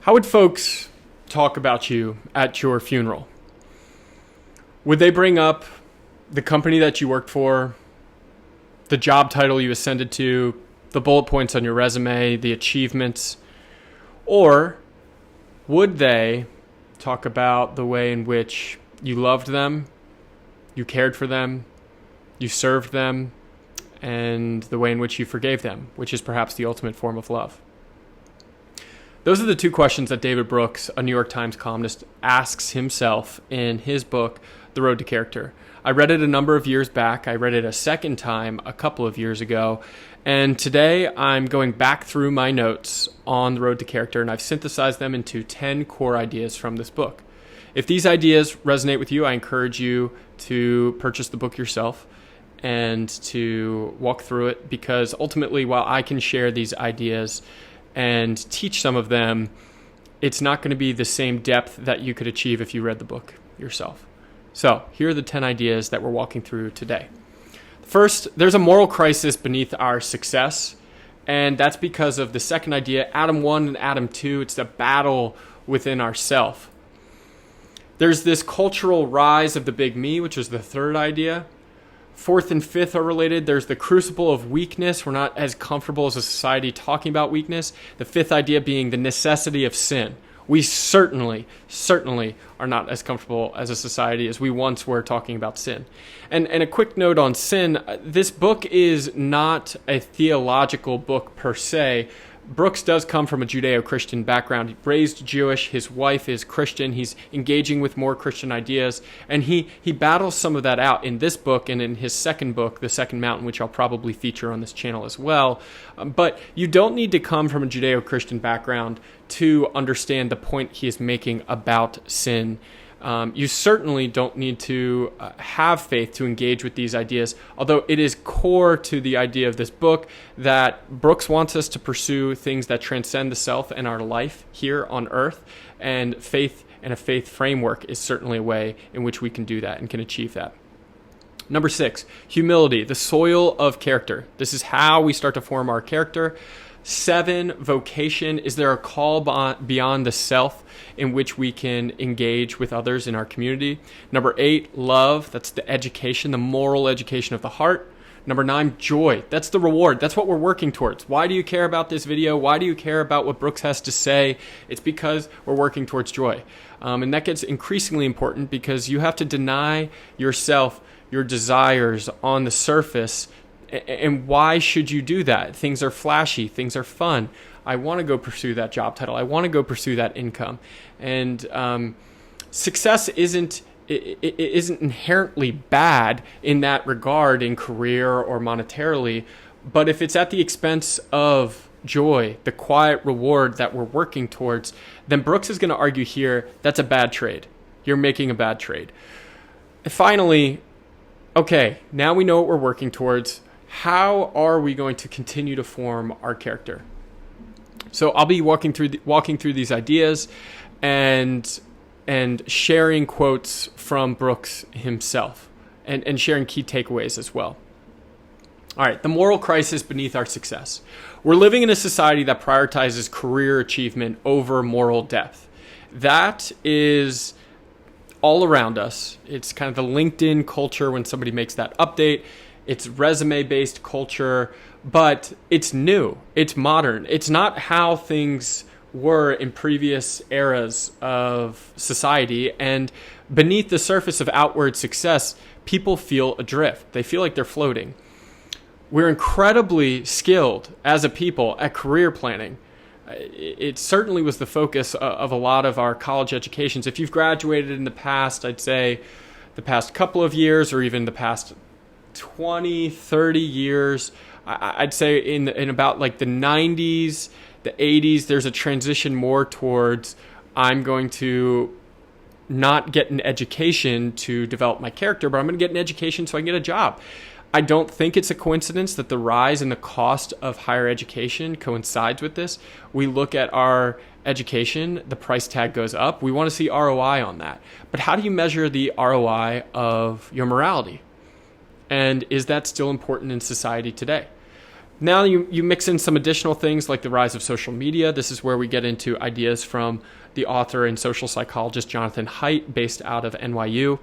How would folks talk about you at your funeral? Would they bring up the company that you worked for, the job title you ascended to, the bullet points on your resume, the achievements? Or would they talk about the way in which you loved them, you cared for them, you served them, and the way in which you forgave them, which is perhaps the ultimate form of love? Those are the two questions that David Brooks, a New York Times columnist, asks himself in his book, The Road to Character. I read it a number of years back. I read it a second time a couple of years ago. And today I'm going back through my notes on The Road to Character, and I've synthesized them into 10 core ideas from this book. If these ideas resonate with you, I encourage you to purchase the book yourself and to walk through it, because ultimately, while I can share these ideas and teach some of them, it's not going to be the same depth that you could achieve if you read the book yourself. So here are the 10 ideas that we're walking through today. First, there's a moral crisis beneath our success, and that's because of the second idea, Adam 1 and Adam 2. It's the battle within ourself. There's this cultural rise of the big me, which is the third idea. Fourth and fifth are related. There's the crucible of weakness. We're not as comfortable as a society talking about weakness. The fifth idea being the necessity of sin. We certainly are not as comfortable as a society as we once were talking about sin. And a quick note on sin, this book is not a theological book per se. Brooks does come from a Judeo-Christian background. He's raised Jewish. His wife is Christian. He's engaging with more Christian ideas. And he battles some of that out in this book and in his second book, The Second Mountain, which I'll probably feature on this channel as well. But you don't need to come from a Judeo-Christian background to understand the point he is making about sin. You certainly don't need to have faith to engage with these ideas, although it is core to the idea of this book that Brooks wants us to pursue things that transcend the self and our life here on earth, and faith and a faith framework is certainly a way in which we can do that and can achieve that. Number 6, humility, the soil of character. This is how we start to form our character. 7, vocation. Is there a call beyond the self in which we can engage with others in our community? Number 8, love. That's the education, the moral education of the heart. Number 9, joy. That's the reward. That's what we're working towards. Why do you care about this video? Why do you care about what Brooks has to say? It's because we're working towards joy. And that gets increasingly important because you have to deny yourself your desires on the surface. And why should you do that? Things are flashy. Things are fun. I want to go pursue that job title. I want to go pursue that income. And success isn't inherently bad in that regard in career or monetarily. But if it's at the expense of joy, the quiet reward that we're working towards, then Brooks is going to argue here that's a bad trade. You're making a bad trade. And finally, okay, now we know what we're working towards. How are we going to continue to form our character? So I'll be walking through these ideas and sharing quotes from Brooks himself and sharing key takeaways as well. All right, the moral crisis beneath our success. We're living in a society that prioritizes career achievement over moral depth. That is all around us. It's kind of the LinkedIn culture when somebody makes that update. It's resume-based culture, but it's new. It's modern. It's not how things were in previous eras of society. And beneath the surface of outward success, people feel adrift. They feel like they're floating. We're incredibly skilled as a people at career planning. It certainly was the focus of a lot of our college educations. If you've graduated in the past, I'd say the past couple of years or even the past 20, 30 years, I'd say in about like the 90s, the 80s, there's a transition more towards I'm going to not get an education to develop my character, but I'm going to get an education so I can get a job. I don't think it's a coincidence that the rise in the cost of higher education coincides with this. We look at our education, the price tag goes up. We want to see ROI on that. But how do you measure the ROI of your morality? And is that still important in society today? Now you mix in some additional things like the rise of social media. This is where we get into ideas from the author and social psychologist Jonathan Haidt, based out of NYU.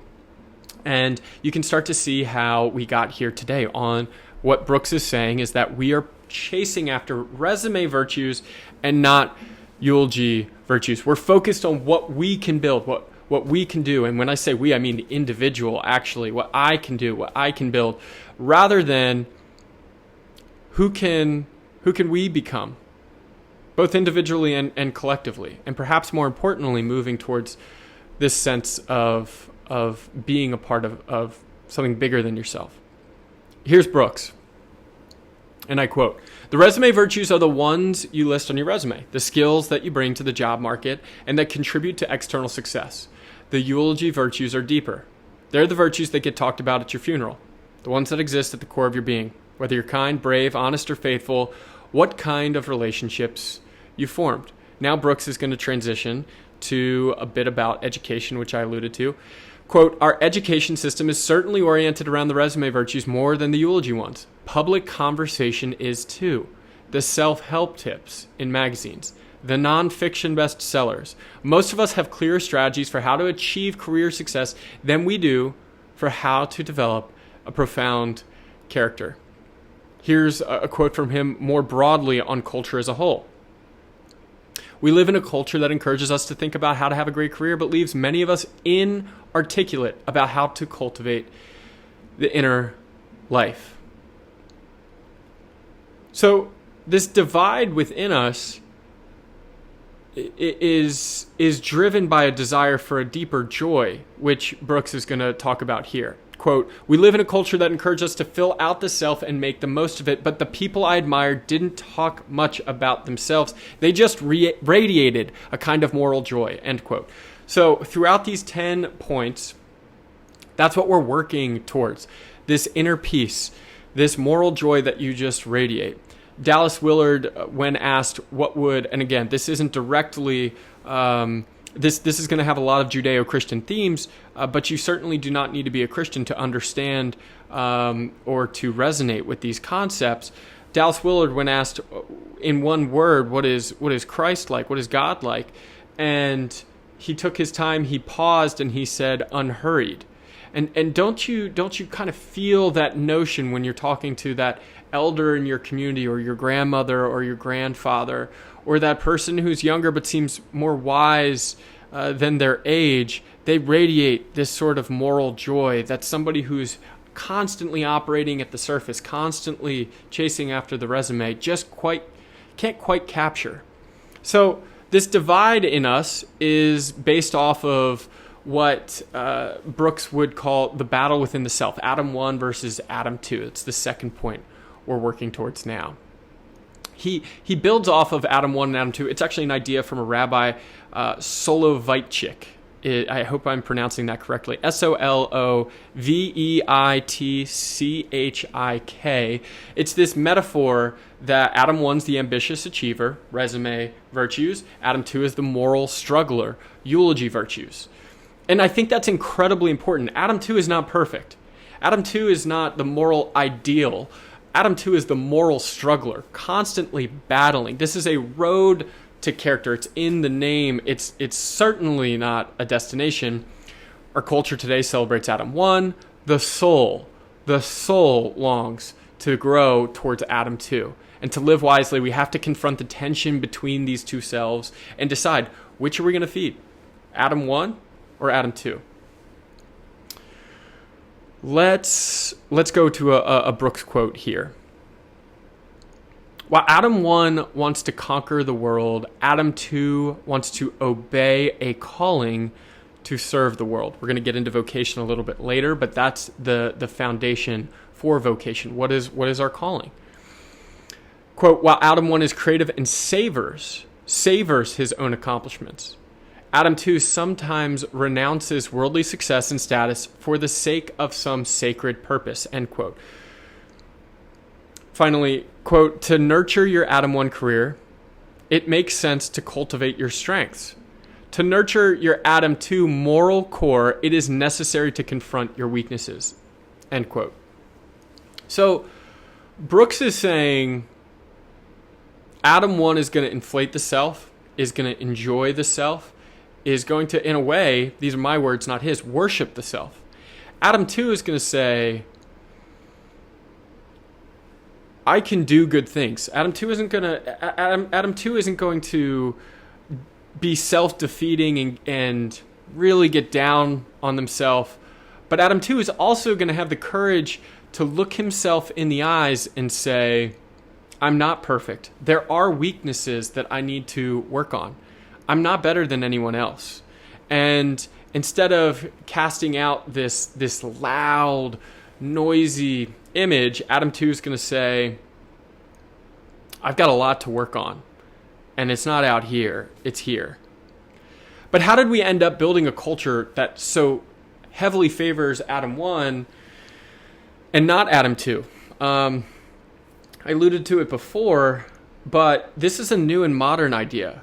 And you can start to see how we got here today. On what Brooks is saying is that we are chasing after resume virtues and not eulogy virtues. We're focused on what we can build, what we can do. And when I say we, I mean the individual, actually, what I can do, what I can build, rather than who can we become, both individually and collectively. And perhaps more importantly, moving towards this sense of being a part of something bigger than yourself. Here's Brooks, and I quote, "The resume virtues are the ones you list on your resume, the skills that you bring to the job market and that contribute to external success. The eulogy virtues are deeper. They're the virtues that get talked about at your funeral, the ones that exist at the core of your being. Whether you're kind, brave, honest, or faithful, what kind of relationships you formed." Now Brooks is going to transition to a bit about education, which I alluded to. Quote, "Our education system is certainly oriented around the resume virtues more than the eulogy ones. Public conversation is too. The self-help tips in magazines, the nonfiction bestsellers. Most of us have clearer strategies for how to achieve career success than we do for how to develop a profound character." Here's a quote from him more broadly on culture as a whole. "We live in a culture that encourages us to think about how to have a great career, but leaves many of us inarticulate about how to cultivate the inner life." So this divide within us is driven by a desire for a deeper joy, which Brooks is going to talk about here. Quote, "We live in a culture that encourages us to fill out the self and make the most of it, but the people I admired didn't talk much about themselves. They just radiated a kind of moral joy," end quote. So throughout these 10 points, that's what we're working towards, this inner peace, this moral joy that you just radiate. Dallas Willard, when asked what would, and again, this isn't directly, this is going to have a lot of Judeo-Christian themes, but you certainly do not need to be a Christian to understand or to resonate with these concepts. Dallas Willard, when asked in one word, what is Christ like? What is God like? And he took his time, he paused, and he said, unhurried. And don't you kind of feel that notion when you're talking to that elder in your community, or your grandmother or your grandfather, or that person who's younger but seems more wise than their age? They radiate this sort of moral joy that somebody who's constantly operating at the surface, constantly chasing after the resume, just can't quite capture. So this divide in us is based off of what Brooks would call the battle within the self, Adam 1 versus Adam 2. It's the second point we're working towards now. He builds off of Adam 1 and Adam 2. It's actually an idea from a rabbi, Soloveitchik. I hope I'm pronouncing that correctly. Soloveitchik. It's this metaphor that Adam 1's the ambitious achiever, resume virtues. Adam 2 is the moral struggler, eulogy virtues. And I think that's incredibly important. Adam 2 is not perfect. Adam 2 is not the moral ideal. Adam 2 is the moral struggler, constantly battling. This is a road to character. It's in the name. It's certainly not a destination. Our culture today celebrates Adam 1. The soul longs to grow towards Adam 2. And to live wisely, we have to confront the tension between these two selves and decide, which are we going to feed? Adam 1 or Adam 2? Let's go to a Brooks quote here. While Adam 1 wants to conquer the world, Adam 2 wants to obey a calling to serve the world. We're going to get into vocation a little bit later, but that's the foundation for vocation. What is our calling? Quote, while Adam 1 is creative and savors his own accomplishments, Adam 2 sometimes renounces worldly success and status for the sake of some sacred purpose, end quote. Finally, quote, to nurture your Adam 1 career, it makes sense to cultivate your strengths. To nurture your Adam 2 moral core, it is necessary to confront your weaknesses, end quote. So Brooks is saying Adam 1 is going to inflate the self, is going to enjoy the self, is going to, in a way, these are my words, not his, worship the self. Adam 2 is going to say, I can do good things. Adam 2 isn't going to be self-defeating and really get down on themselves. But Adam 2 is also going to have the courage to look himself in the eyes and say, I'm not perfect. There are weaknesses that I need to work on. I'm not better than anyone else. And instead of casting out this loud, noisy image, Adam 2 is going to say, I've got a lot to work on. And it's not out here, it's here. But how did we end up building a culture that so heavily favors Adam 1 and not Adam 2? I alluded to it before, but this is a new and modern idea.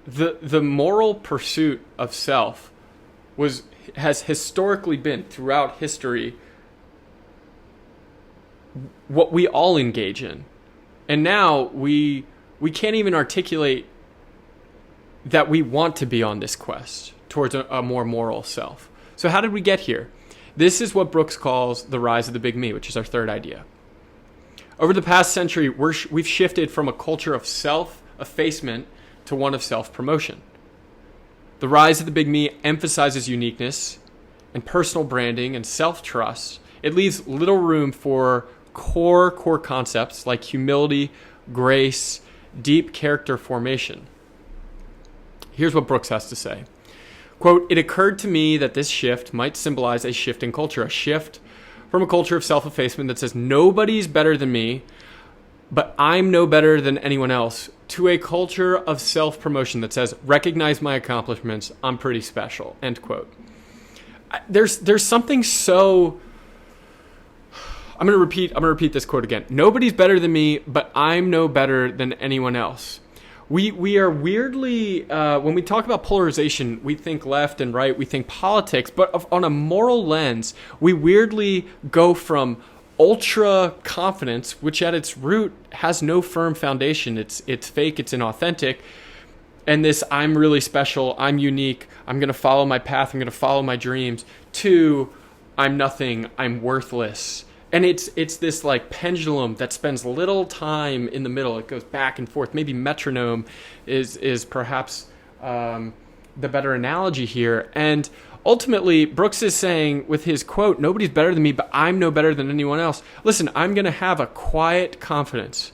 The moral pursuit of self has historically been, throughout history, what we all engage in. And now we can't even articulate that we want to be on this quest towards a more moral self. So how did we get here? This is what Brooks calls the rise of the big me, which is our third idea. Over the past century, we've shifted from a culture of self-effacement to one of self-promotion. The rise of the big me emphasizes uniqueness and personal branding and self-trust. It leaves little room for core concepts like humility, grace, deep character formation. Here's what Brooks has to say. Quote, it occurred to me that this shift might symbolize a shift in culture, a shift from a culture of self-effacement that says nobody's better than me, but I'm no better than anyone else, to a culture of self-promotion that says recognize my accomplishments, I'm pretty special, end quote. There's something so... I'm going to repeat this quote again. Nobody's better than me, but I'm no better than anyone else. We are weirdly, when we talk about polarization, we think left and right, we think politics, but on a moral lens, we weirdly go from ultra confidence, which at its root has no firm foundation. It's fake, it's inauthentic. And this, I'm really special, I'm unique, I'm going to follow my path, I'm going to follow my dreams, to I'm nothing, I'm worthless. And it's this like pendulum that spends little time in the middle. It goes back and forth. Maybe metronome is perhaps the better analogy here. And ultimately, Brooks is saying with his quote, nobody's better than me, but I'm no better than anyone else. Listen, I'm going to have a quiet confidence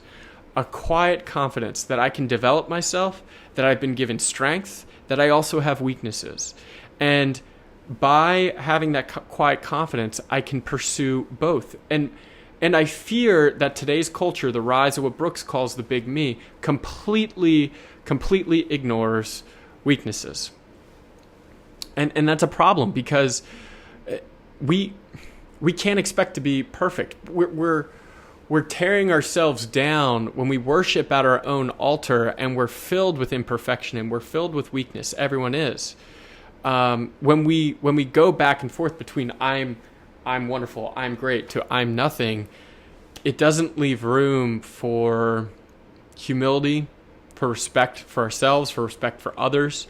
that I can develop myself, that I've been given strength, that I also have weaknesses. And by having that quiet confidence, I can pursue both. And I fear that today's culture, the rise of what Brooks calls the big me, completely ignores weaknesses. And that's a problem because we can't expect to be perfect. We're tearing ourselves down when we worship at our own altar, and we're filled with imperfection and we're filled with weakness. Everyone is. When we go back and forth between I'm wonderful, I'm great, to I'm nothing, it doesn't leave room for humility, for respect for ourselves, for respect for others,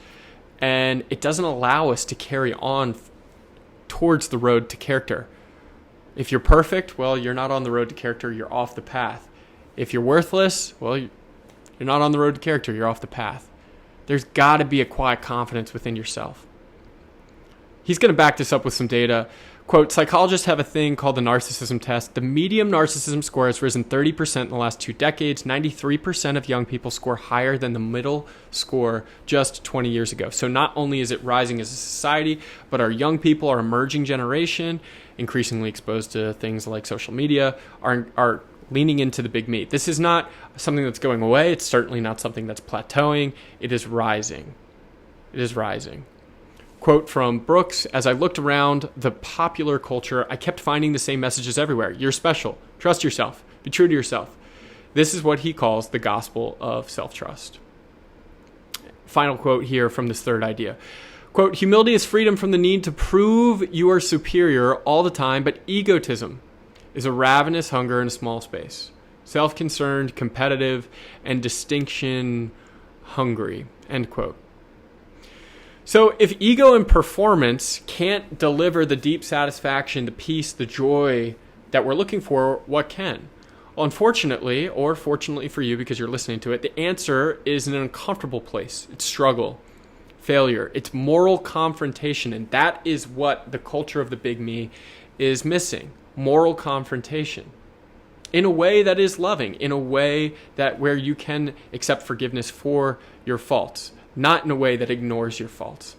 and it doesn't allow us to carry on towards the road to character. If you're perfect, well, you're not on the road to character, you're off the path. If you're worthless, well, you're not on the road to character, you're off the path. There's got to be a quiet confidence within yourself. He's going to back this up with some data. Quote, psychologists have a thing called the narcissism test. The medium narcissism score has risen 30% in the last 2 decades. 93% of young people score higher than the middle score just 20 years ago. So not only is it rising as a society, but our young people, our emerging generation, increasingly exposed to things like social media, are leaning into the big me. This is not something that's going away. It's certainly not something that's plateauing. It is rising. It is rising. Quote from Brooks, as I looked around the popular culture, I kept finding the same messages everywhere. You're special. Trust yourself. Be true to yourself. This is what he calls the gospel of self-trust. Final quote here from this third idea. Quote, humility is freedom from the need to prove you are superior all the time, but egotism is a ravenous hunger in a small space. Self-concerned, competitive, and distinction hungry, end quote. So if ego and performance can't deliver the deep satisfaction, the peace, the joy that we're looking for, what can? Well, unfortunately, or fortunately for you because you're listening to it, the answer is in an uncomfortable place. It's struggle, failure, it's moral confrontation, and that is what the culture of the big me is missing. Moral confrontation. In a way that is loving, in a way that where you can accept forgiveness for your faults, not in a way that ignores your faults.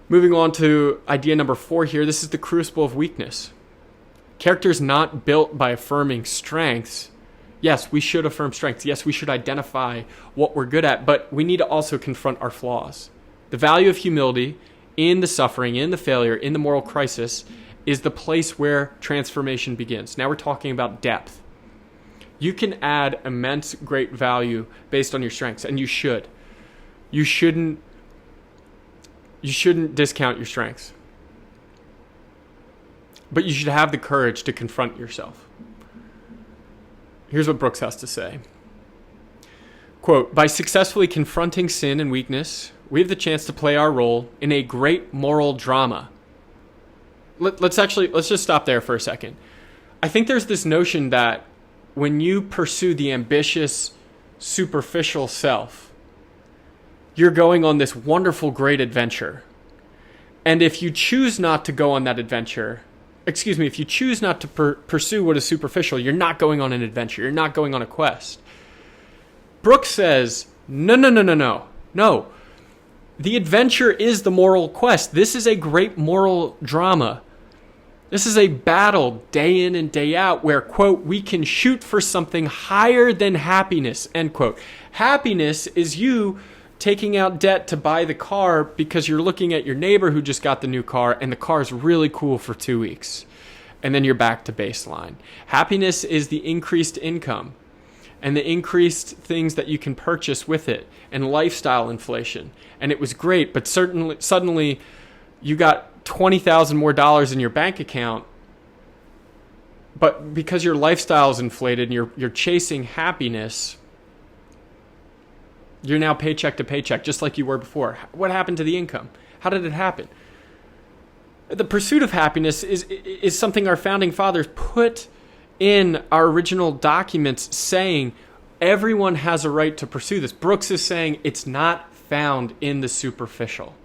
Moving on to idea number 4 here, this is the crucible of weakness. Character is not built by affirming strengths. Yes, we should affirm strengths. Yes, we should identify what we're good at, but we need to also confront our flaws. The value of humility in the suffering, in the failure, in the moral crisis is the place where transformation begins. Now we're talking about depth. You can add immense great value based on your strengths, and you should. You shouldn't discount your strengths. But you should have the courage to confront yourself. Here's what Brooks has to say. Quote, by successfully confronting sin and weakness, we have the chance to play our role in a great moral drama. Let's just stop there for a second. I think there's this notion that when you pursue the ambitious, superficial self, you're going on this wonderful, great adventure. And if you choose not to go on that adventure, if you choose not to pursue what is superficial, you're not going on an adventure. You're not going on a quest. Brooks says, no. The adventure is the moral quest. This is a great moral drama. This is a battle day in and day out where, quote, we can shoot for something higher than happiness, end quote. Happiness is you taking out debt to buy the car because you're looking at your neighbor who just got the new car and the car is really cool for 2 weeks. And then you're back to baseline. Happiness is the increased income and the increased things that you can purchase with it and lifestyle inflation. And it was great, but suddenly you got $20,000 more in your bank account, but because your lifestyle is inflated and you're chasing happiness, you're now paycheck to paycheck, just like you were before. What happened to the income? How did it happen? The pursuit of happiness is something our founding fathers put in our original documents saying everyone has a right to pursue this. Brooks is saying it's not found in the superficial.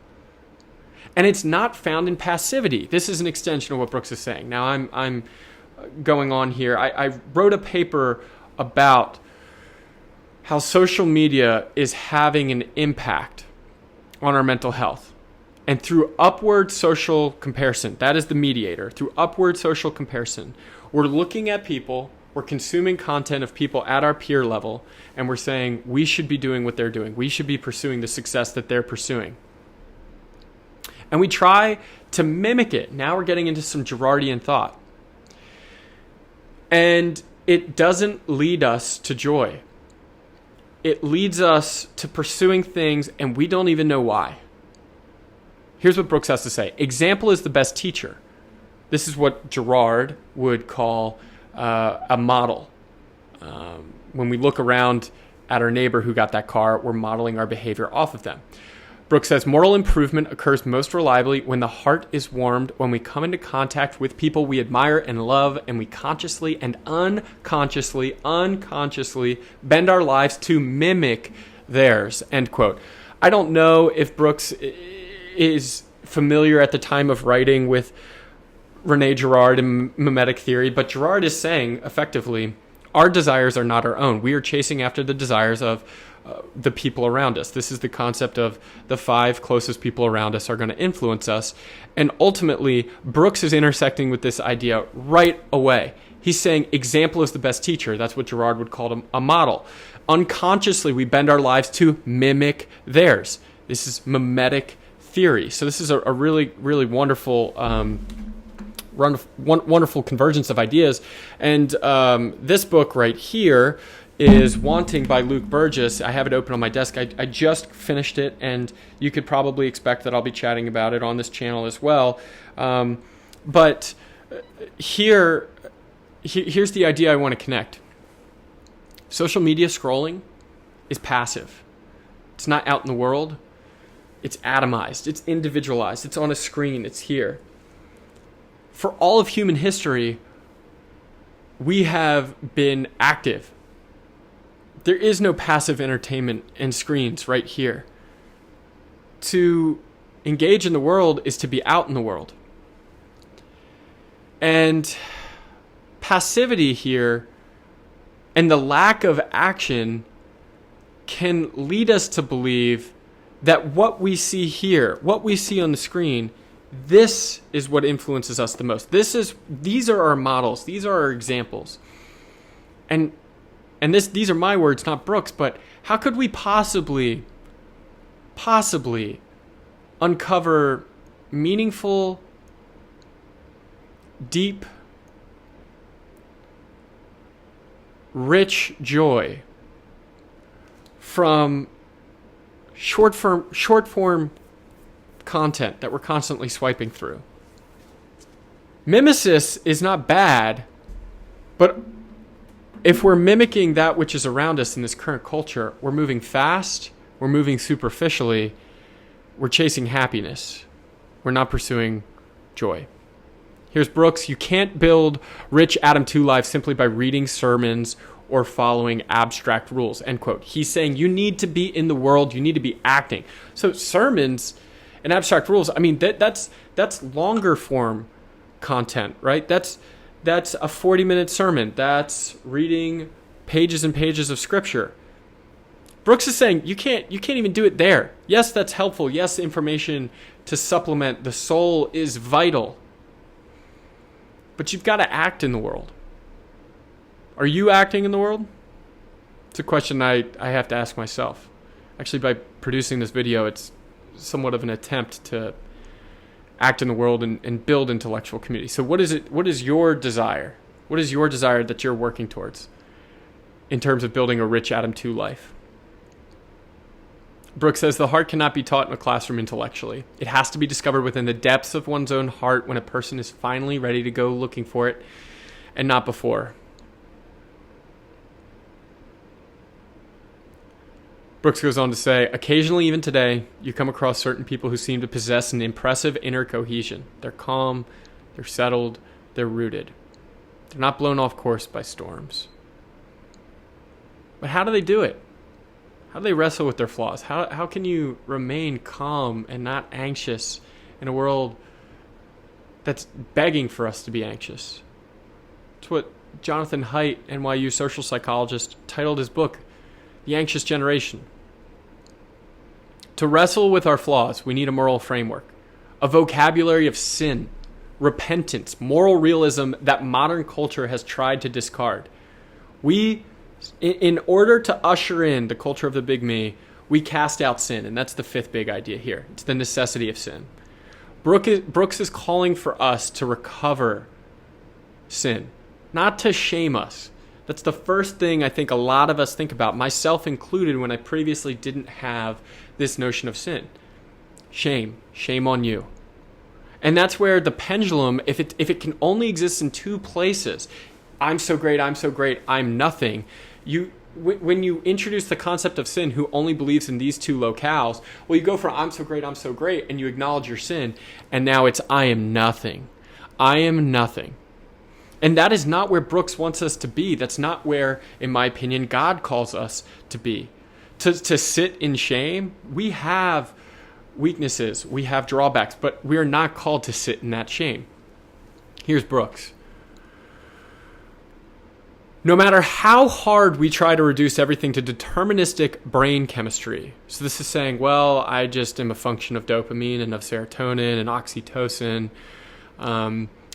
And it's not found in passivity. This is an extension of what Brooks is saying. Now I'm going on here. I wrote a paper about how social media is having an impact on our mental health. And through upward social comparison, that is the mediator, through upward social comparison, we're looking at people, we're consuming content of people at our peer level, and we're saying we should be doing what they're doing. We should be pursuing the success that they're pursuing. And we try to mimic it. Now we're getting into some Girardian thought. And it doesn't lead us to joy. It leads us to pursuing things and we don't even know why. Here's what Brooks has to say. Example is the best teacher. This is what Girard would call a model. When we look around at our neighbor who got that car, we're modeling our behavior off of them. Brooks says, moral improvement occurs most reliably when the heart is warmed, when we come into contact with people we admire and love, and we consciously and unconsciously bend our lives to mimic theirs, end quote. I don't know if Brooks is familiar at the time of writing with René Girard and mimetic theory, but Girard is saying, effectively, our desires are not our own. We are chasing after the desires of the people around us. This is the concept of the 5 closest people around us are going to influence us. And ultimately, Brooks is intersecting with this idea right away. He's saying example is the best teacher. That's what Girard would call a model. Unconsciously, we bend our lives to mimic theirs. This is mimetic theory. So this is a really, really wonderful wonderful convergence of ideas. And this book right here is Wanting by Luke Burgess. I have it open on my desk. I just finished it, and you could probably expect that I'll be chatting about it on this channel as well. But here's the idea I want to connect. Social media scrolling is passive. It's not out in the world. It's atomized. It's individualized. It's on a screen. It's here. For all of human history, we have been active. There is no passive entertainment and screens right here. To engage in the world is to be out in the world. And passivity here and the lack of action can lead us to believe that what we see here, what we see on the screen, this is what influences us the most. These are our models. These are our examples. And these are my words, not Brooks, but how could we possibly uncover meaningful, deep, rich joy from short form content that we're constantly swiping through? Mimesis is not bad, but if we're mimicking that which is around us in this current culture, we're moving fast, we're moving superficially, we're chasing happiness. We're not pursuing joy. Here's Brooks. You can't build rich Adam 2 life simply by reading sermons or following abstract rules, end quote. He's saying you need to be in the world, you need to be acting. So sermons and abstract rules, I mean, that's longer form content, right? That's a 40-minute sermon. That's reading pages and pages of scripture. Brooks is saying you can't even do it there. Yes, that's helpful. Yes, information to supplement the soul is vital. But you've got to act in the world. Are you acting in the world? It's a question I have to ask myself. Actually, by producing this video, it's somewhat of an attempt to act in the world and build intellectual community. So what is your desire? What is your desire that you're working towards in terms of building a rich Adam 2 life? Brooks says the heart cannot be taught in a classroom intellectually. It has to be discovered within the depths of one's own heart when a person is finally ready to go looking for it, and not before. Brooks goes on to say, occasionally, even today, you come across certain people who seem to possess an impressive inner cohesion. They're calm, they're settled, they're rooted. They're not blown off course by storms. But how do they do it? How do they wrestle with their flaws? How can you remain calm and not anxious in a world that's begging for us to be anxious? It's what Jonathan Haidt, NYU social psychologist, titled his book, The Anxious Generation. To wrestle with our flaws, we need a moral framework, a vocabulary of sin, repentance, moral realism that modern culture has tried to discard. In order to usher in the culture of the big me, we cast out sin, and that's the fifth big idea here. It's the necessity of sin. Brooks is calling for us to recover sin, not to shame us. That's the first thing I think a lot of us think about, myself included, when I previously didn't have this notion of sin. Shame on you. And that's where the pendulum, if it can only exist in two places, I'm so great, I'm nothing. When you introduce the concept of sin, who only believes in these two locales, well, you go from I'm so great, and you acknowledge your sin, and now it's I am nothing. And that is not where Brooks wants us to be. That's not where, in my opinion, God calls us to be. To sit in shame, we have weaknesses, we have drawbacks, but we are not called to sit in that shame. Here's Brooks. No matter how hard we try to reduce everything to deterministic brain chemistry, so this is saying, well, I just am a function of dopamine and of serotonin and oxytocin.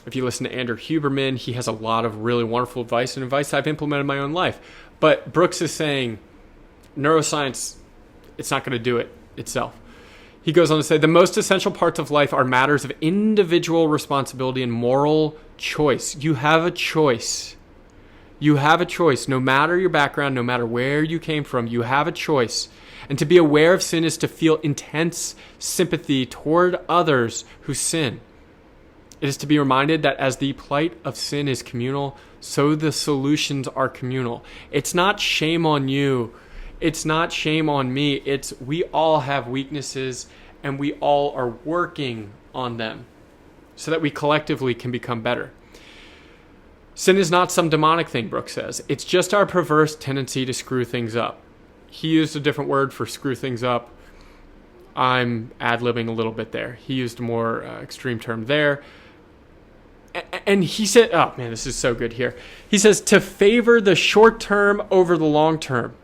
If you listen to Andrew Huberman, he has a lot of really wonderful advice and advice I've implemented in my own life. But Brooks is saying neuroscience, it's not going to do it itself. He goes on to say, the most essential parts of life are matters of individual responsibility and moral choice. You have a choice. You have a choice. No matter your background, no matter where you came from, you have a choice. And to be aware of sin is to feel intense sympathy toward others who sin. It is to be reminded that as the plight of sin is communal, so the solutions are communal. It's not shame on you. It's not shame on me. It's we all have weaknesses and we all are working on them so that we collectively can become better. Sin is not some demonic thing, Brooks says. It's just our perverse tendency to screw things up. He used a different word for screw things up. I'm ad-libbing a little bit there. He used a more extreme term there. And he said, oh man, this is so good here. He says, to favor the short term over the long term.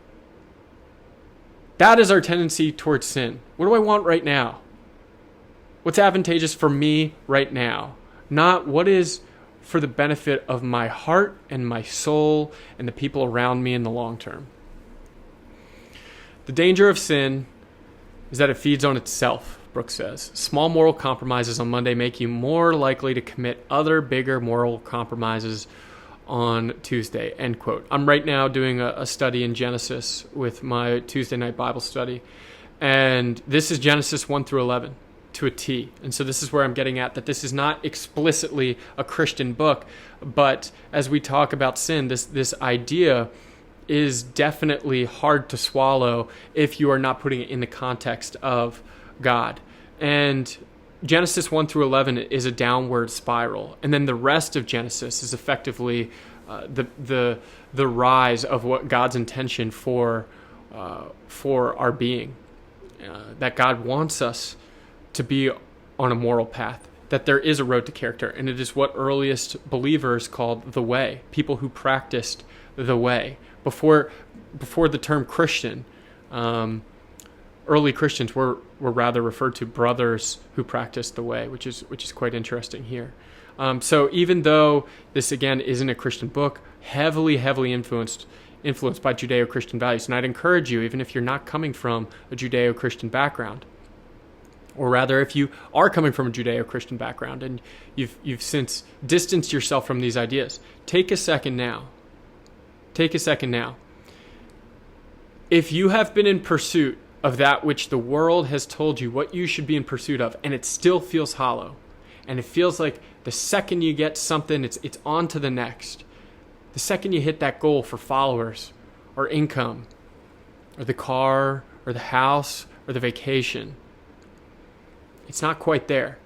That is our tendency towards sin. What do I want right now? What's advantageous for me right now? Not what is for the benefit of my heart and my soul and the people around me in the long term. The danger of sin is that it feeds on itself, Brooks says. Small moral compromises on Monday make you more likely to commit other bigger moral compromises on Tuesday, end quote. I'm right now doing a study in Genesis with my Tuesday night Bible study. And this is Genesis 1 through 11 to a T. And so this is where I'm getting at, that this is not explicitly a Christian book. But as we talk about sin, this idea is definitely hard to swallow if you are not putting it in the context of God. And Genesis 1 through 11 is a downward spiral. And then the rest of Genesis is effectively the rise of what God's intention for our being. That God wants us to be on a moral path, that there is a road to character. And it is what earliest believers called the way, people who practiced the way. Before the term Christian, early Christians were rather referred to brothers who practiced the way, which is quite interesting here. So even though this again isn't a Christian book, heavily influenced by Judeo-Christian values, and I'd encourage you, even if you're not coming from a Judeo-Christian background, or rather, if you are coming from a Judeo-Christian background and you've since distanced yourself from these ideas, take a second now. If you have been in pursuit of that which the world has told you what you should be in pursuit of, and it still feels hollow, and it feels like the second you get something, it's on to the next. The second you hit that goal for followers or income or the car or the house or the vacation, it's not quite there.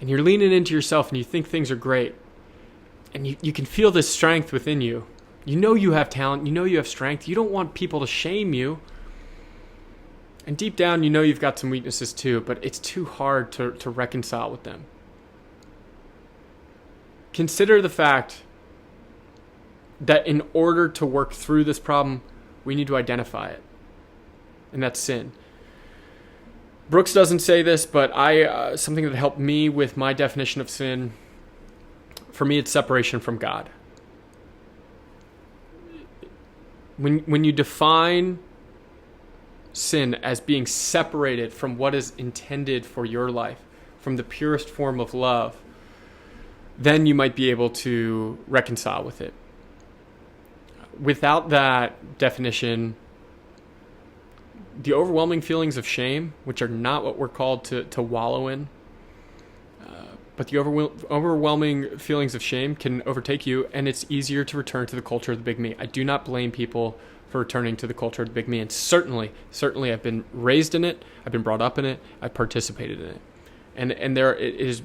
And you're leaning into yourself and you think things are great. And you can feel this strength within you. You know you have talent. You know you have strength. You don't want people to shame you. And deep down, you know you've got some weaknesses too, but it's too hard to reconcile with them. Consider the fact that in order to work through this problem, we need to identify it. And that's sin. Brooks doesn't say this, but something that helped me with my definition of sin, for me, it's separation from God. When you define sin as being separated from what is intended for your life, from the purest form of love, then you might be able to reconcile with it. Without that definition, the overwhelming feelings of shame, which are not what we're called to wallow in, but the overwhelming feelings of shame can overtake you, and it's easier to return to the culture of the big me. I do not blame people for returning to the culture of the big me, and certainly I've been raised in it, I've been brought up in it, I've participated in it, and there it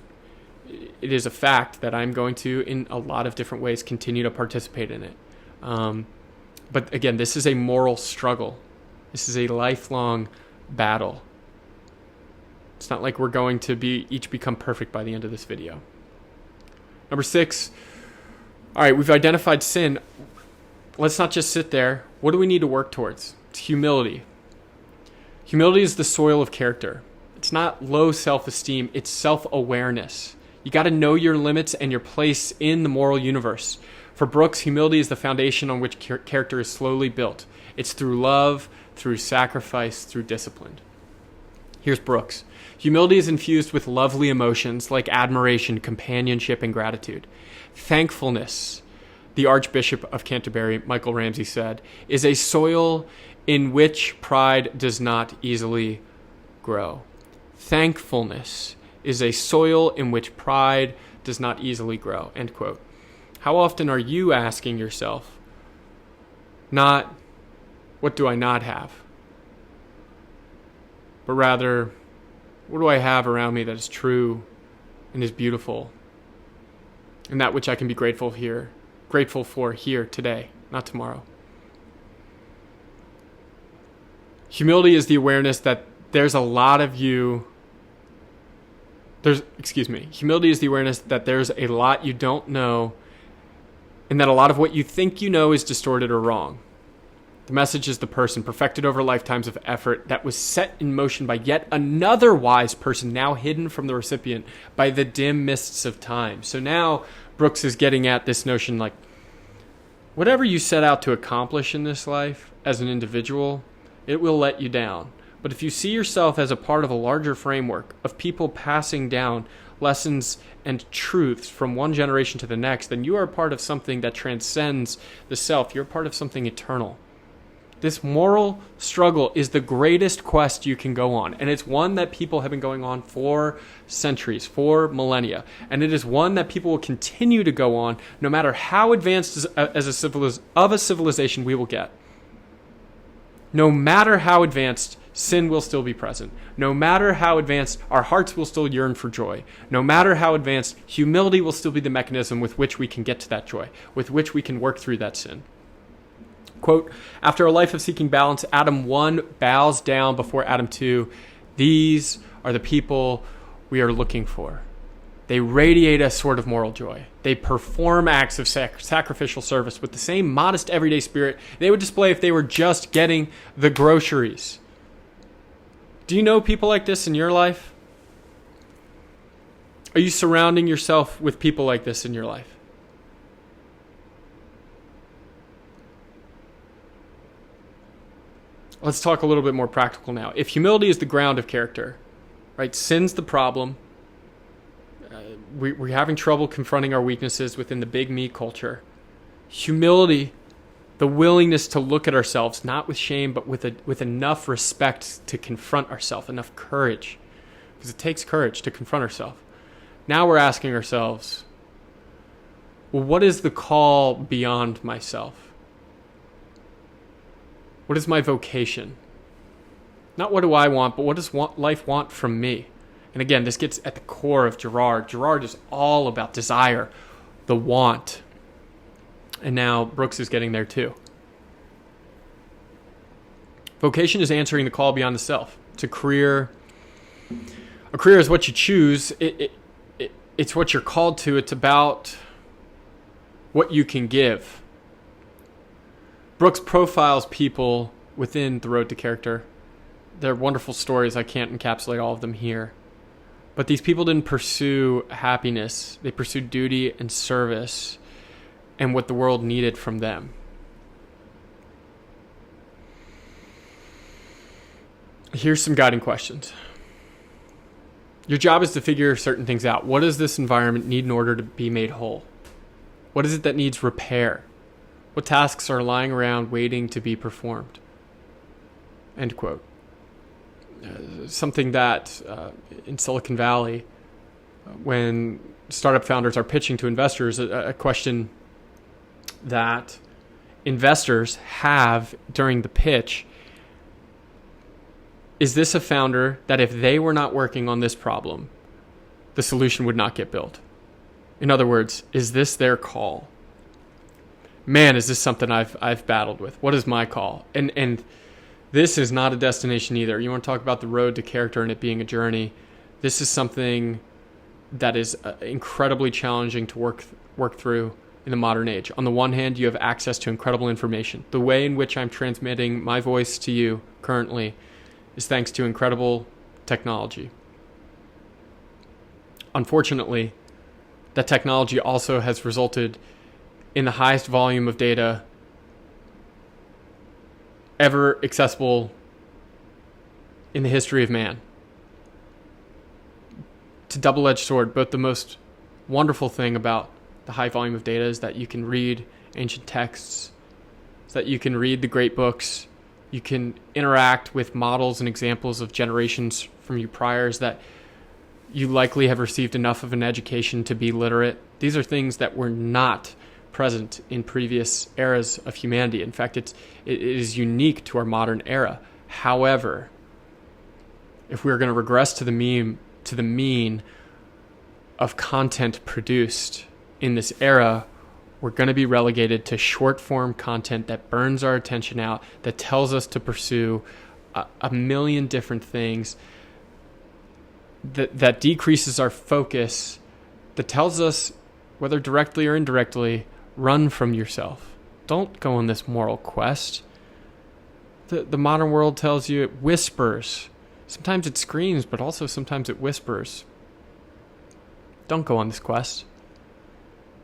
is a fact that I'm going to, in a lot of different ways, continue to participate in it. But again, this is a moral struggle. This is a lifelong battle. It's not like we're going to each become perfect by the end of this video. Number 6. All right, we've identified sin. Let's not just sit there. What do we need to work towards? It's humility. Humility is the soil of character. It's not low self-esteem. It's self-awareness. You got to know your limits and your place in the moral universe. For Brooks, humility is the foundation on which character is slowly built. It's through love, through sacrifice, through discipline. Here's Brooks. Humility is infused with lovely emotions like admiration, companionship, and gratitude. Thankfulness, the Archbishop of Canterbury, Michael Ramsey, said, is a soil in which pride does not easily grow. Thankfulness is a soil in which pride does not easily grow, end quote. How often are you asking yourself, not, what do I not have? But rather, what do I have around me that is true and is beautiful? And that which I can be grateful for here today, not tomorrow. Humility is the awareness that Humility is the awareness that there's a lot you don't know, and that a lot of what you think you know is distorted or wrong. The message is the person, perfected over lifetimes of effort, that was set in motion by yet another wise person, now hidden from the recipient by the dim mists of time. So now Brooks is getting at this notion like, whatever you set out to accomplish in this life as an individual, it will let you down. But if you see yourself as a part of a larger framework of people passing down lessons and truths from one generation to the next, then you are a part of something that transcends the self. You're part of something eternal. This moral struggle is the greatest quest you can go on. And it's one that people have been going on for centuries, for millennia. And it is one that people will continue to go on no matter how advanced of a civilization we will get. No matter how advanced, sin will still be present. No matter how advanced, our hearts will still yearn for joy. No matter how advanced, humility will still be the mechanism with which we can get to that joy, with which we can work through that sin. Quote, after a life of seeking balance, Adam 1 bows down before Adam 2. These are the people we are looking for. They radiate a sort of moral joy. They perform acts of sacrificial service with the same modest everyday spirit they would display if they were just getting the groceries. Do you know people like this in your life? Are you surrounding yourself with people like this in your life? Let's talk a little bit more practical now. If humility is the ground of character, right? Sin's the problem. We're having trouble confronting our weaknesses within the big me culture. Humility, the willingness to look at ourselves, not with shame, but with enough respect to confront ourselves, enough courage. Because it takes courage to confront ourselves. Now we're asking ourselves, well, what is the call beyond myself? What is my vocation? Not what do I want, but what does life want from me? And again, this gets at the core of Girard. Girard is all about desire, the want. And now Brooks is getting there too. Vocation is answering the call beyond the self. It's a career. A career is what you choose. It's what you're called to. It's about what you can give. Brooks profiles people within The Road to Character. They're wonderful stories. I can't encapsulate all of them here. But these people didn't pursue happiness. They pursued duty and service and what the world needed from them. Here's some guiding questions. Your job is to figure certain things out. What does this environment need in order to be made whole? What is it that needs repair? What tasks are lying around waiting to be performed? End quote. Something that in Silicon Valley, when startup founders are pitching to investors, a question that investors have during the pitch, is this a founder that if they were not working on this problem, the solution would not get built? In other words, is this their call? Man, is this something I've battled with? What is my call? And this is not a destination either. You want to talk about the road to character and it being a journey. This is something that is incredibly challenging to work through in the modern age. On the one hand, you have access to incredible information. The way in which I'm transmitting my voice to you currently is thanks to incredible technology. Unfortunately, that technology also has resulted in the highest volume of data ever accessible in the history of man. It's a double-edged sword. Both the most wonderful thing about the high volume of data is that you can read ancient texts, is that you can read the great books, you can interact with models and examples of generations from you prior, is that You likely have received enough of an education to be literate. These are things that were not present in previous eras of humanity. In fact, it is unique to our modern era. However, if we're going to regress to the mean of content produced in this era, we're going to be relegated to short form content that burns our attention out, that tells us to pursue a million different things, that decreases our focus, that tells us, whether directly or indirectly, run from yourself. Don't go on this moral quest. The modern world tells you, it whispers. Sometimes it screams, but also sometimes it whispers. Don't go on this quest.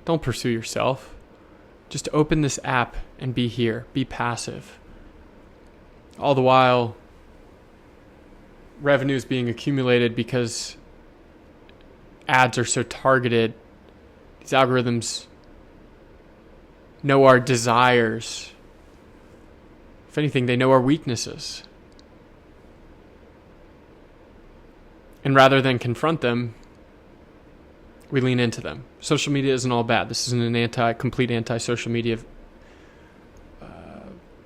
Don't pursue yourself. Just open this app and be here. Be passive. All the while, revenue is being accumulated because ads are so targeted. These algorithms know our desires. If anything, they know our weaknesses. And rather than confront them, we lean into them. Social media isn't all bad. This isn't an complete anti-social media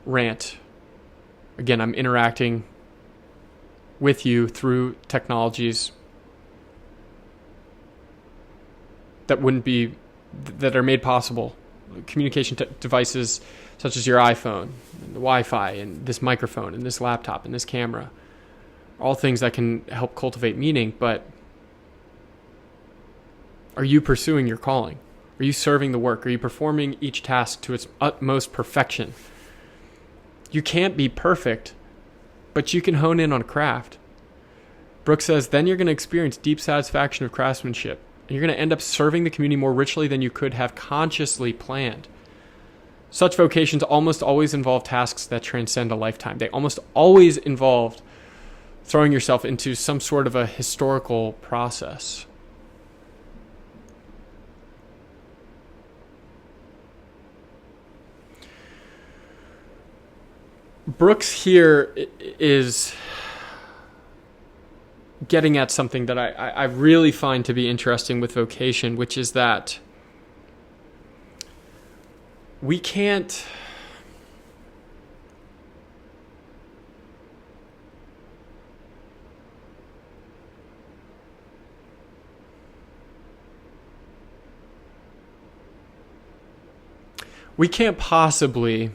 rant. Again, I'm interacting with you through technologies that are made possible. Communication devices such as your iPhone, and the Wi-Fi, and this microphone, and this laptop, and this camera. All things that can help cultivate meaning, but are you pursuing your calling? Are you serving the work? Are you performing each task to its utmost perfection? You can't be perfect, but you can hone in on craft. Brooks says, then you're going to experience deep satisfaction of craftsmanship, and you're going to end up serving the community more richly than you could have consciously planned. Such vocations almost always involve tasks that transcend a lifetime. They almost always involve throwing yourself into some sort of a historical process. Brooks here is getting at something that I really find to be interesting with vocation, which is that we can't possibly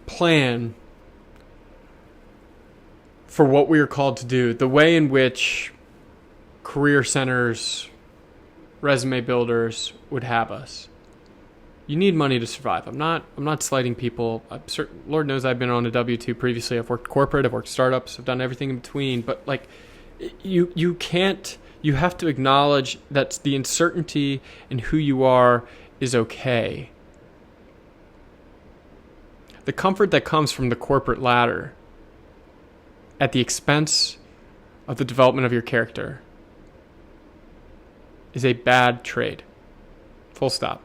plan for what we are called to do the way in which career centers, resume builders would have us. You need money to survive. I'm not slighting people. Lord knows I've been on a W-2 previously. I've worked corporate, I've worked startups, I've done everything in between, but like you have to acknowledge that the uncertainty in who you are is okay. The comfort that comes from the corporate ladder at the expense of the development of your character is a bad trade. Full stop.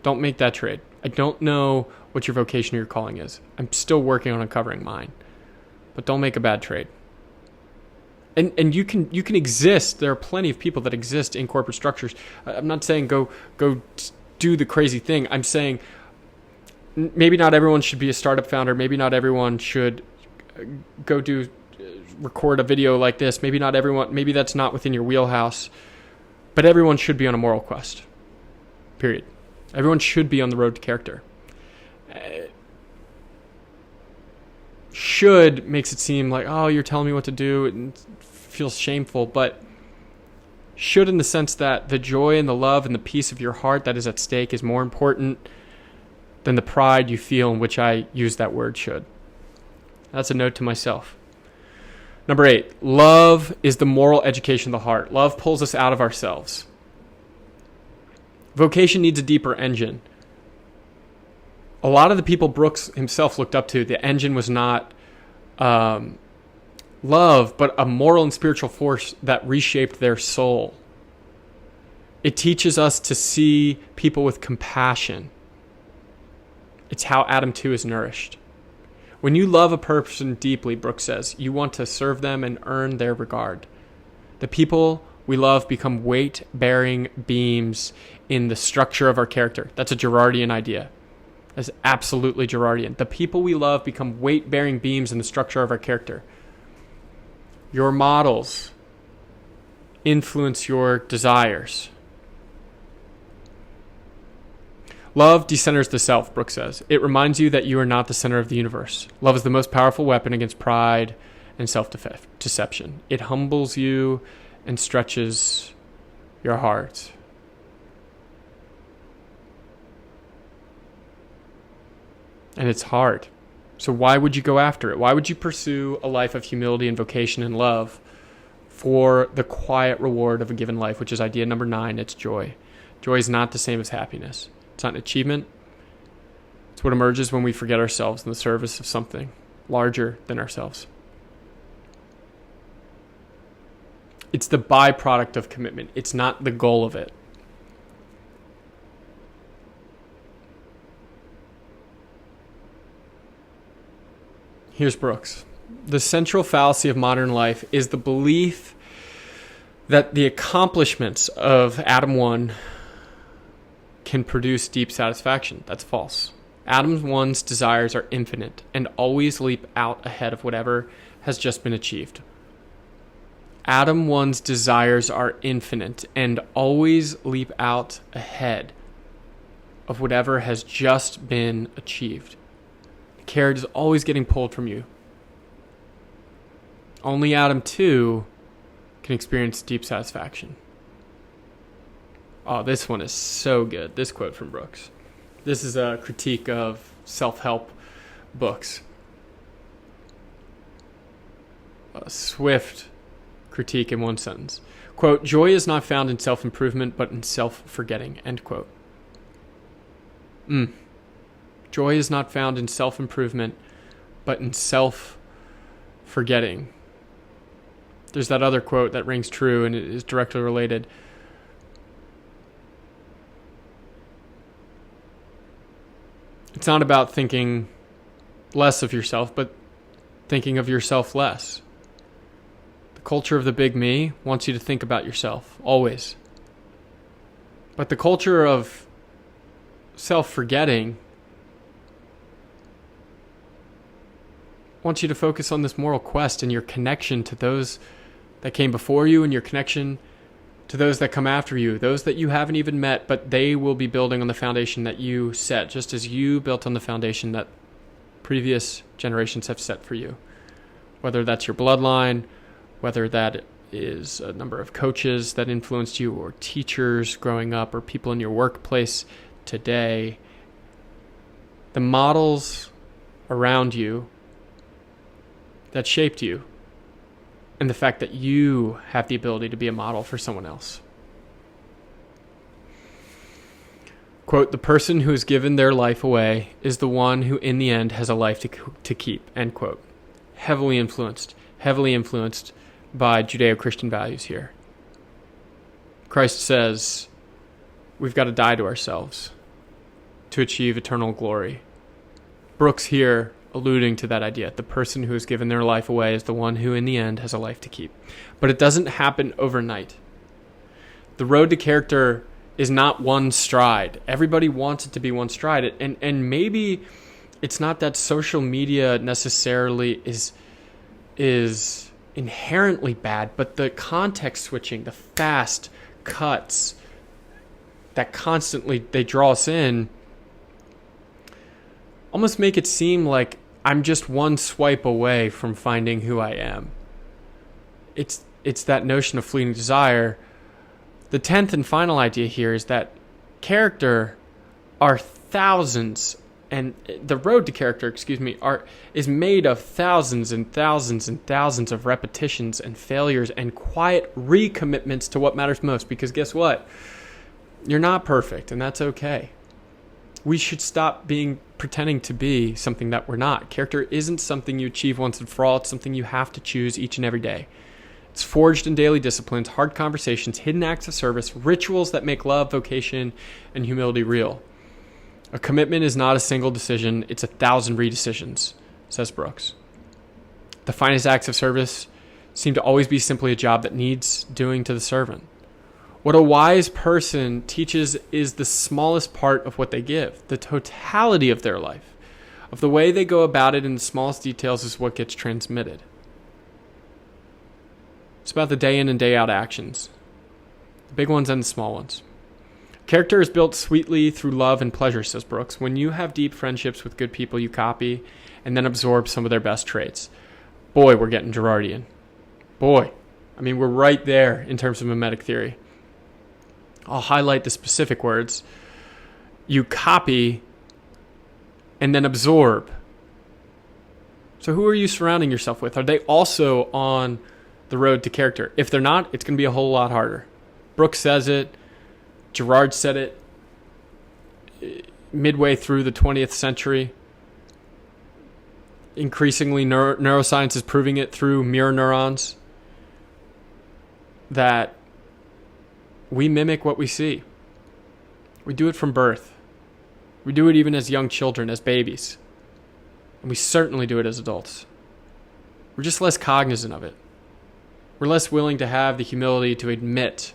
Don't make that trade. I don't know what your vocation or your calling is. I'm still working on uncovering mine. But don't make a bad trade. And you can exist. There are plenty of people that exist in corporate structures. I'm not saying go do the crazy thing. I'm saying maybe not everyone should be a startup founder. Maybe not everyone should record a video like this. Maybe that's not within your wheelhouse. But everyone should be on a moral quest. Period. Everyone should be on the road to character. Should makes it seem like, oh, you're telling me what to do. It feels shameful. But should, in the sense that the joy and the love and the peace of your heart that is at stake is more important than the pride you feel, in which I use that word should. That's a note to myself. Number 8, love is the moral education of the heart. Love pulls us out of ourselves. Vocation needs a deeper engine. A lot of the people Brooks himself looked up to, the engine was not love, but a moral and spiritual force that reshaped their soul. It teaches us to see people with compassion. It's how Adam 2 is nourished. When you love a person deeply, Brooks says, you want to serve them and earn their regard. The people we love become weight-bearing beams in the structure of our character. That's a Girardian idea. That's absolutely Girardian. The people we love become weight-bearing beams in the structure of our character. Your models influence your desires. Love decenters the self, Brooks says. It reminds you that you are not the center of the universe. Love is the most powerful weapon against pride and self-deception. It humbles you and stretches your heart. And it's hard. So why would you go after it? Why would you pursue a life of humility and vocation and love for the quiet reward of a given life, which is idea number 9, it's joy. Joy is not the same as happiness. It's not an achievement. It's what emerges when we forget ourselves in the service of something larger than ourselves. It's the byproduct of commitment. It's not the goal of it. Here's Brooks. The central fallacy of modern life is the belief that the accomplishments of Adam 1 can produce deep satisfaction. That's false. Adam 1's desires are infinite and always leap out ahead of whatever has just been achieved. Adam 1's desires are infinite and always leap out ahead of whatever has just been achieved. The carrot is always getting pulled from you. Only Adam 2 can experience deep satisfaction. Oh, this one is so good. This quote from Brooks. This is a critique of self-help books. A swift critique in one sentence. Quote, joy is not found in self-improvement, but in self-forgetting. End quote. Joy is not found in self-improvement, but in self-forgetting. There's that other quote that rings true and it is directly related. It's not about thinking less of yourself, but thinking of yourself less. The culture of the big me wants you to think about yourself, always. But the culture of self-forgetting wants you to focus on this moral quest and your connection to those that came before you and your connection to those that come after you, those that you haven't even met, but they will be building on the foundation that you set, just as you built on the foundation that previous generations have set for you. Whether that's your bloodline, whether that is a number of coaches that influenced you, or teachers growing up, or people in your workplace today, the models around you that shaped you, and the fact that you have the ability to be a model for someone else. Quote, the person who has given their life away is the one who in the end has a life to keep, end quote. Heavily influenced by Judeo-Christian values here. Christ says we've got to die to ourselves to achieve eternal glory. Brooks here alluding to that idea. The person who has given their life away is the one who in the end has a life to keep. But it doesn't happen overnight. The road to character is not one stride. Everybody wants it to be one stride. And maybe it's not that social media necessarily is inherently bad, but the context switching, the fast cuts that constantly they draw us in almost make it seem like I'm just one swipe away from finding who I am. It's that notion of fleeting desire. The 10th and final idea here is that character are thousands, and the road to character, is made of thousands and thousands and thousands of repetitions and failures and quiet recommitments to what matters most. Because guess what? You're not perfect, and that's okay. We should stop pretending to be something that we're not. Character isn't something you achieve once and for all. It's something you have to choose each and every day. It's forged in daily disciplines, hard conversations, hidden acts of service, rituals that make love, vocation, and humility real. A commitment is not a single decision, it's 1,000 redecisions, says Brooks. The finest acts of service seem to always be simply a job that needs doing to the servant. What a wise person teaches is the smallest part of what they give. The totality of their life, of the way they go about it in the smallest details, is what gets transmitted. It's about the day in and day out actions, the big ones and the small ones. Character is built sweetly through love and pleasure, says Brooks. When you have deep friendships with good people, you copy and then absorb some of their best traits. Boy, we're getting Girardian. Boy, I mean, we're right there in terms of mimetic theory. I'll highlight the specific words. You copy and then absorb. So who are you surrounding yourself with? Are they also on the road to character? If they're not, it's going to be a whole lot harder. Brooks says it. Girard said it midway through the 20th century. Increasingly, neuroscience is proving it through mirror neurons that we mimic what we see. We do it from birth. We do it even as young children, as babies. And we certainly do it as adults. We're just less cognizant of it. We're less willing to have the humility to admit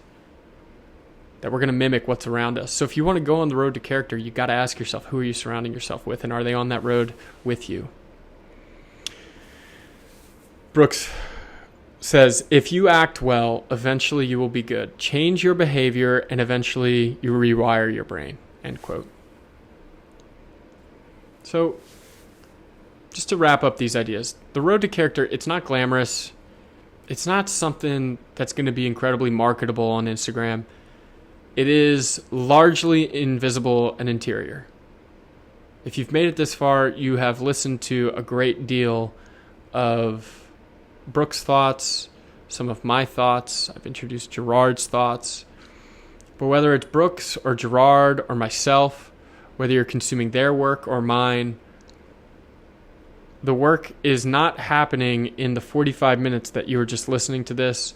that we're going to mimic what's around us. So if you want to go on the road to character, you got to ask yourself, who are you surrounding yourself with, and are they on that road with you? Brooks says, if you act well, eventually you will be good. Change your behavior, and eventually you rewire your brain. End quote. So, just to wrap up these ideas, the road to character, it's not glamorous. It's not something that's going to be incredibly marketable on Instagram. It is largely invisible and interior. If you've made it this far, you have listened to a great deal of Brooks' thoughts, some of my thoughts. I've introduced Girard's thoughts. But whether it's Brooks or Girard or myself, whether you're consuming their work or mine, the work is not happening in the 45 minutes that you were just listening to this,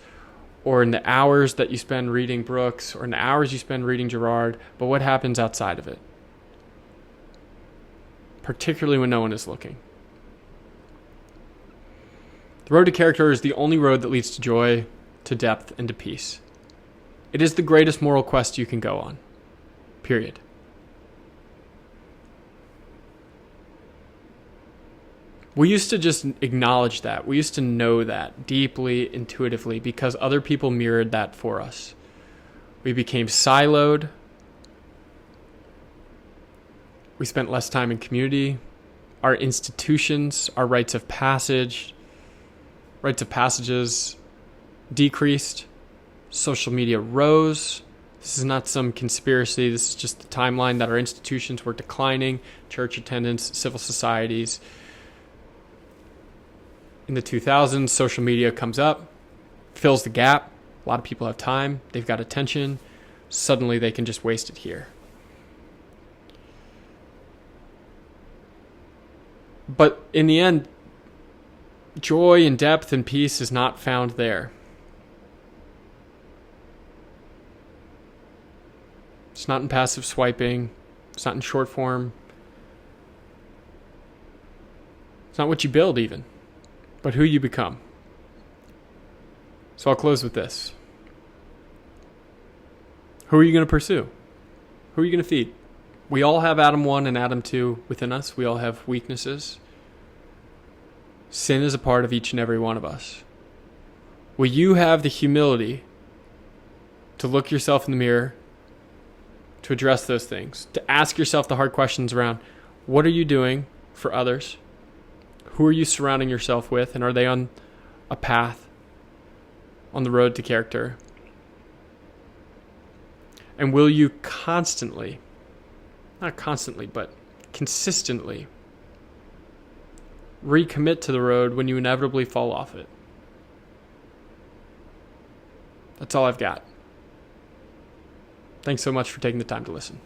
or in the hours that you spend reading Brooks, or in the hours you spend reading Girard, but what happens outside of it, particularly when no one is looking. The road to character is the only road that leads to joy, to depth, and to peace. It is the greatest moral quest you can go on. Period. We used to just acknowledge that. We used to know that deeply, intuitively, because other people mirrored that for us. We became siloed. We spent less time in community. Our institutions, our rites of passages decreased. Social media rose. This is not some conspiracy. This is just the timeline that our institutions were declining. Church attendance, civil societies. In the 2000s, social media comes up, fills the gap. A lot of people have time. They've got attention. Suddenly, they can just waste it here. But in the end, joy and depth and peace is not found there. It's not in passive swiping. It's not in short form. It's not what you build even, but who you become. So I'll close with this. Who are you going to pursue? Who are you going to feed? We all have Adam 1 and Adam 2 within us. We all have weaknesses. Sin is a part of each and every one of us. Will you have the humility to look yourself in the mirror, to address those things, to ask yourself the hard questions around what are you doing for others? Who are you surrounding yourself with? And are they on a path on the road to character? And will you consistently recommit to the road when you inevitably fall off it? That's all I've got. Thanks so much for taking the time to listen.